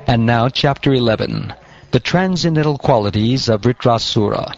And now, Chapter 11, the Transcendental Qualities of Vrtasura.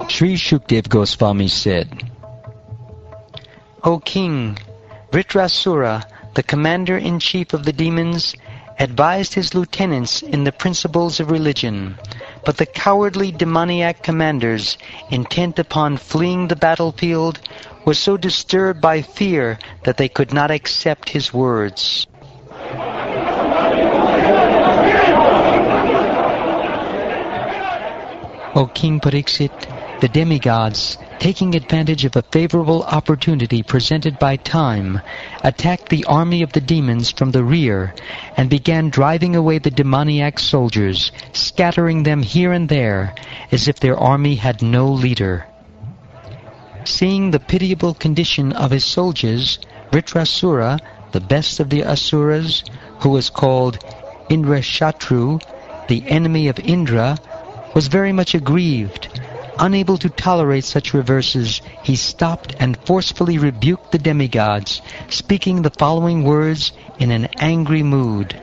Sri Shukdev Goswami said, O King, Vrtasura, the commander-in-chief of the demons, advised his lieutenants in the principles of religion, but the cowardly demoniac commanders, intent upon fleeing the battlefield, were so disturbed by fear that they could not accept his words. O King Pariksit, the demigods, taking advantage of a favorable opportunity presented by time, attacked the army of the demons from the rear and began driving away the demoniac soldiers, scattering them here and there as if their army had no leader. Seeing the pitiable condition of his soldiers, Vrtasura, the best of the asuras, who was called Indrashatru, the enemy of Indra, was very much aggrieved. Unable to tolerate such reverses, he stopped and forcefully rebuked the demigods, speaking the following words in an angry mood.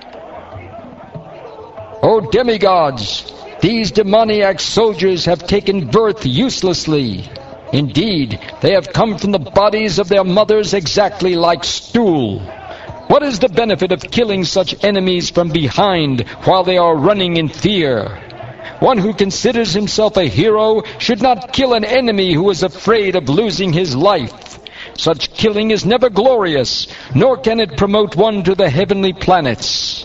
O demigods, these demoniac soldiers have taken birth uselessly. Indeed, they have come from the bodies of their mothers exactly like stool. What is the benefit of killing such enemies from behind while they are running in fear? One who considers himself a hero should not kill an enemy who is afraid of losing his life. Such killing is never glorious, nor can it promote one to the heavenly planets.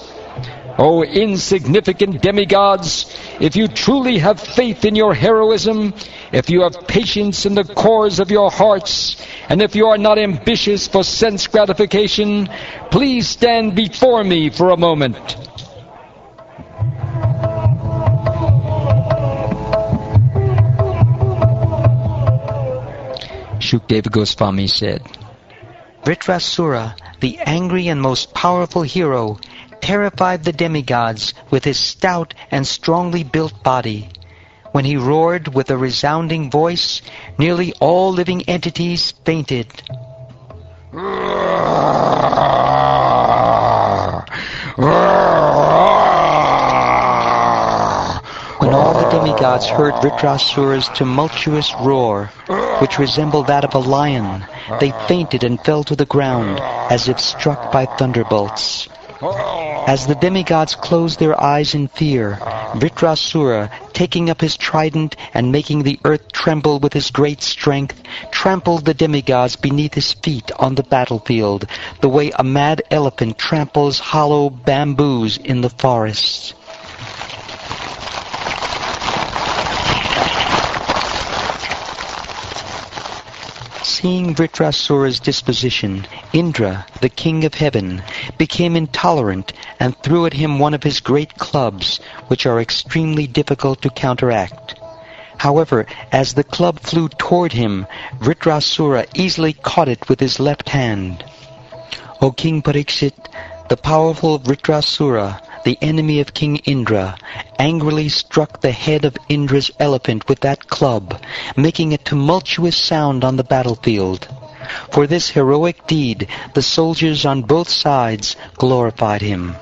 O insignificant demigods, if you truly have faith in your heroism, if you have patience in the cores of your hearts, and if you are not ambitious for sense gratification, please stand before me for a moment. Shukdev Goswami said, Vrtasura, the angry and most powerful hero, terrified the demigods with his stout and strongly built body. When he roared with a resounding voice, nearly all living entities fainted. When all the demigods heard Vrtasura's tumultuous roar, which resembled that of a lion, they fainted and fell to the ground as if struck by thunderbolts. As the demigods closed their eyes in fear, Vrtasura, taking up his trident and making the earth tremble with his great strength, trampled the demigods beneath his feet on the battlefield, the way a mad elephant tramples hollow bamboos in the forests. Seeing Vrtasura's disposition, Indra, the king of heaven, became intolerant and threw at him one of his great clubs, which are extremely difficult to counteract. However, as the club flew toward him, Vrtasura easily caught it with his left hand. O King Pariksit, the powerful Vrtasura, the enemy of King Indra, angrily struck the head of Indra's elephant with that club, making a tumultuous sound on the battlefield. For this heroic deed, the soldiers on both sides glorified him.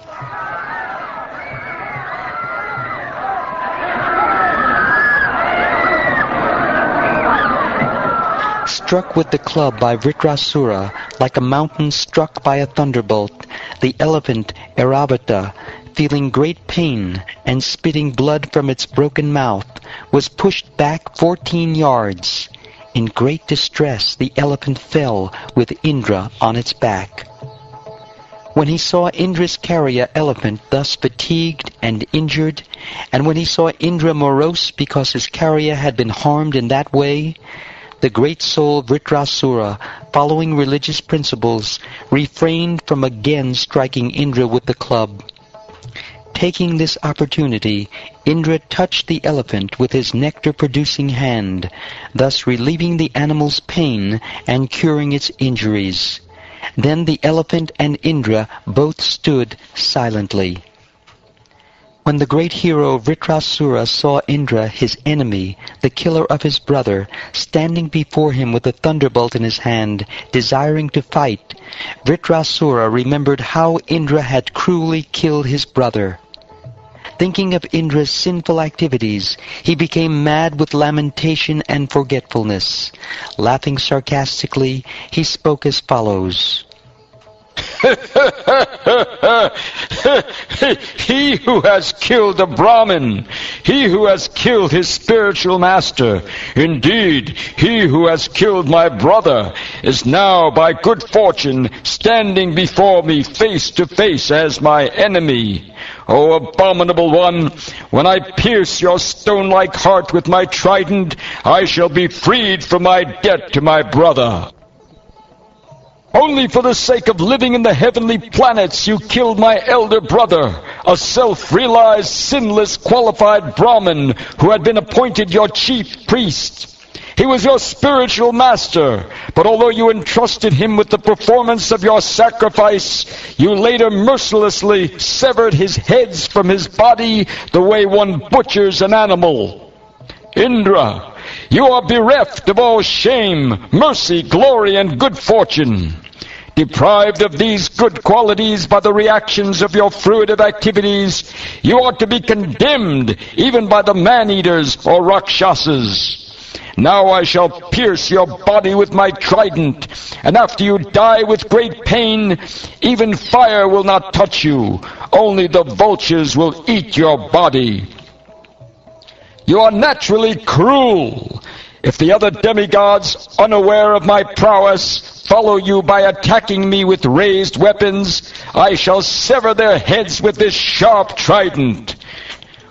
Struck with the club by Vrtasura, like a mountain struck by a thunderbolt, the elephant Airavata, feeling great pain and spitting blood from its broken mouth, was pushed back 14 yards. In great distress, the elephant fell with Indra on its back. When he saw Indra's carrier elephant thus fatigued and injured, and when he saw Indra morose because his carrier had been harmed in that way, the great soul Vrtasura, following religious principles, refrained from again striking Indra with the club. Taking this opportunity, Indra touched the elephant with his nectar-producing hand, thus relieving the animal's pain and curing its injuries. Then the elephant and Indra both stood silently. When the great hero Vrtasura saw Indra, his enemy, the killer of his brother, standing before him with a thunderbolt in his hand, desiring to fight, Vrtasura remembered how Indra had cruelly killed his brother. Thinking of Indra's sinful activities, he became mad with lamentation and forgetfulness. Laughing sarcastically, he spoke as follows. He who has killed a Brahmin, he who has killed his spiritual master, indeed, he who has killed my brother, is now by good fortune standing before me face to face as my enemy. O abominable one, when I pierce your stone-like heart with my trident, I shall be freed from my debt to my brother. Only for the sake of living in the heavenly planets you killed my elder brother, a self-realized, sinless, qualified Brahmin who had been appointed your chief priest. He was your spiritual master, but although you entrusted him with the performance of your sacrifice, you later mercilessly severed his heads from his body the way one butchers an animal. Indra, you are bereft of all shame, mercy, glory, and good fortune. Deprived of these good qualities by the reactions of your fruitive activities, you ought to be condemned even by the man-eaters or Rakshasas. Now I shall pierce your body with my trident, and after you die with great pain, even fire will not touch you. Only the vultures will eat your body. You are naturally cruel. If the other demigods, unaware of my prowess, follow you by attacking me with raised weapons, I shall sever their heads with this sharp trident.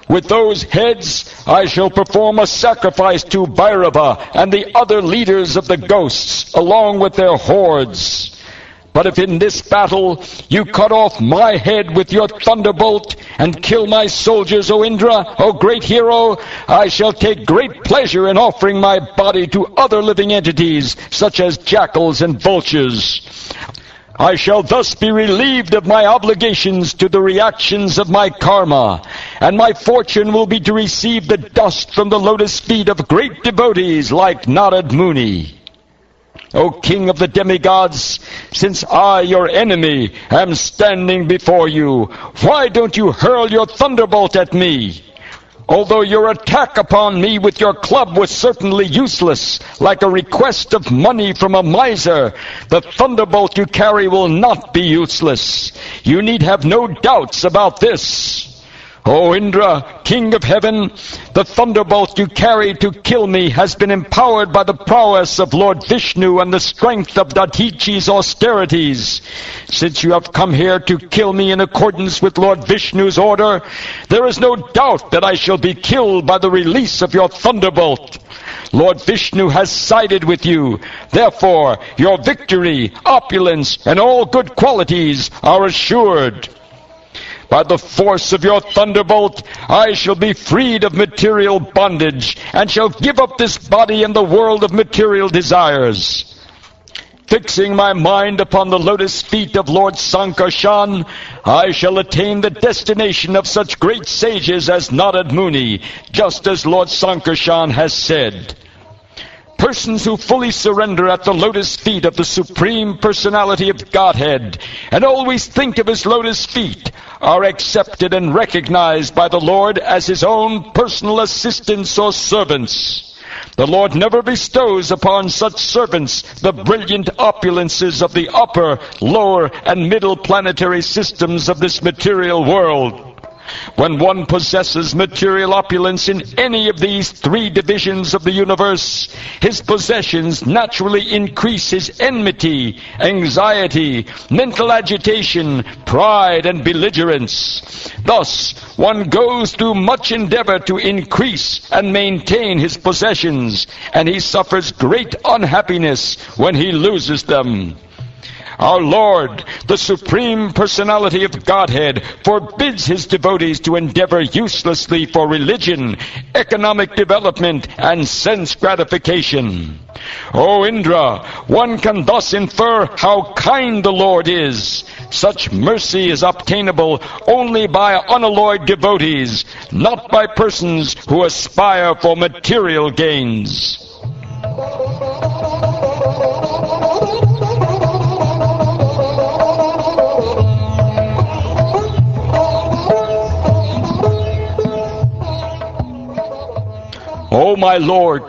With those heads, I shall perform a sacrifice to Bhairava and the other leaders of the ghosts, along with their hordes. But if in this battle you cut off my head with your thunderbolt and kill my soldiers, O Indra, O great hero, I shall take great pleasure in offering my body to other living entities, such as jackals and vultures. I shall thus be relieved of my obligations to the reactions of my karma, and my fortune will be to receive the dust from the lotus feet of great devotees like Narad Muni. O king of the demigods, since I, your enemy, am standing before you, why don't you hurl your thunderbolt at me? Although your attack upon me with your club was certainly useless, like a request of money from a miser, the thunderbolt you carry will not be useless. You need have no doubts about this. O Indra, king of heaven, the thunderbolt you carry to kill me has been empowered by the prowess of Lord Vishnu and the strength of Datichi's austerities. Since you have come here to kill me in accordance with Lord Vishnu's order, there is no doubt that I shall be killed by the release of your thunderbolt. Lord Vishnu has sided with you. Therefore, your victory, opulence, and all good qualities are assured. By the force of your thunderbolt, I shall be freed of material bondage, and shall give up this body and the world of material desires. Fixing my mind upon the lotus feet of Lord Sankarshan, I shall attain the destination of such great sages as Narad Muni, just as Lord Sankarshan has said. Persons who fully surrender at the lotus feet of the Supreme Personality of Godhead, and always think of his lotus feet, are accepted and recognized by the Lord as his own personal assistants or servants. The Lord never bestows upon such servants the brilliant opulences of the upper, lower, and middle planetary systems of this material world. When one possesses material opulence in any of these three divisions of the universe, his possessions naturally increase his enmity, anxiety, mental agitation, pride, and belligerence. Thus, one goes through much endeavor to increase and maintain his possessions, and he suffers great unhappiness when he loses them. Our Lord, the Supreme Personality of Godhead, forbids his devotees to endeavor uselessly for religion, economic development, and sense gratification. O Indra, one can thus infer how kind the Lord is. Such mercy is obtainable only by unalloyed devotees, not by persons who aspire for material gains. O my Lord,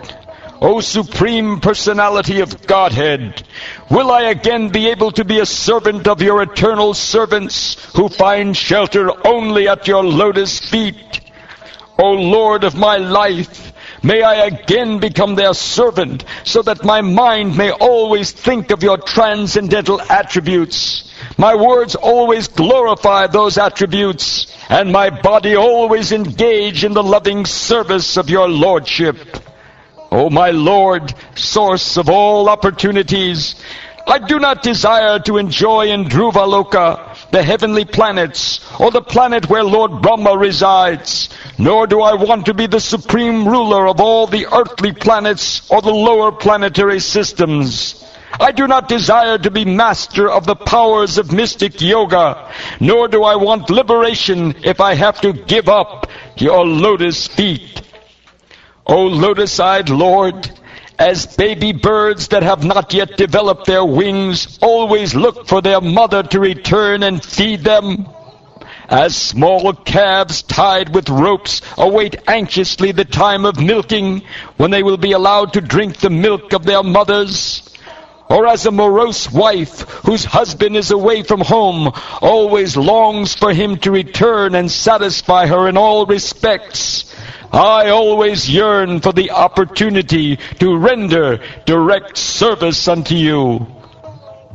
O Supreme Personality of Godhead, will I again be able to be a servant of your eternal servants who find shelter only at your lotus feet? O Lord of my life, may I again become their servant, so that my mind may always think of your transcendental attributes, my words always glorify those attributes, and my body always engage in the loving service of your Lordship. O my Lord, source of all opportunities, I do not desire to enjoy in Dhruvaloka, the heavenly planets, or the planet where Lord Brahma resides, nor do I want to be the supreme ruler of all the earthly planets or the lower planetary systems. I do not desire to be master of the powers of mystic yoga, nor do I want liberation if I have to give up your lotus feet. O lotus-eyed Lord, as baby birds that have not yet developed their wings always look for their mother to return and feed them, as small calves tied with ropes await anxiously the time of milking, when they will be allowed to drink the milk of their mothers, or as a morose wife whose husband is away from home always longs for him to return and satisfy her in all respects, I always yearn for the opportunity to render direct service unto you.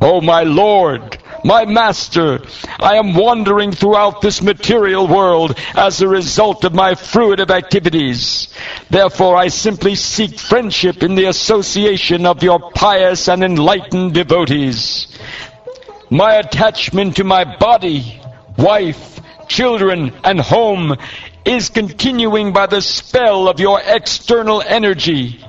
O my Lord, my Master, I am wandering throughout this material world as a result of my fruitive activities. Therefore I simply seek friendship in the association of your pious and enlightened devotees. My attachment to my body, wife, children, and home is continuing by the spell of your external energy,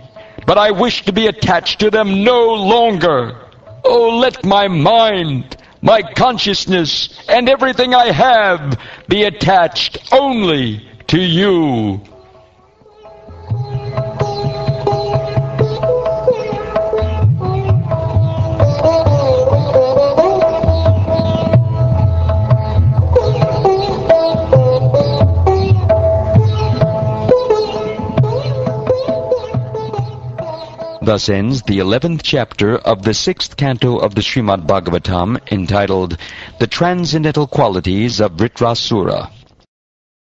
but I wish to be attached to them no longer. Oh, let my mind, my consciousness, and everything I have be attached only to you. Thus ends the 11th chapter of the 6th canto of the Srimad Bhagavatam, entitled The Transcendental Qualities of Vrtasura.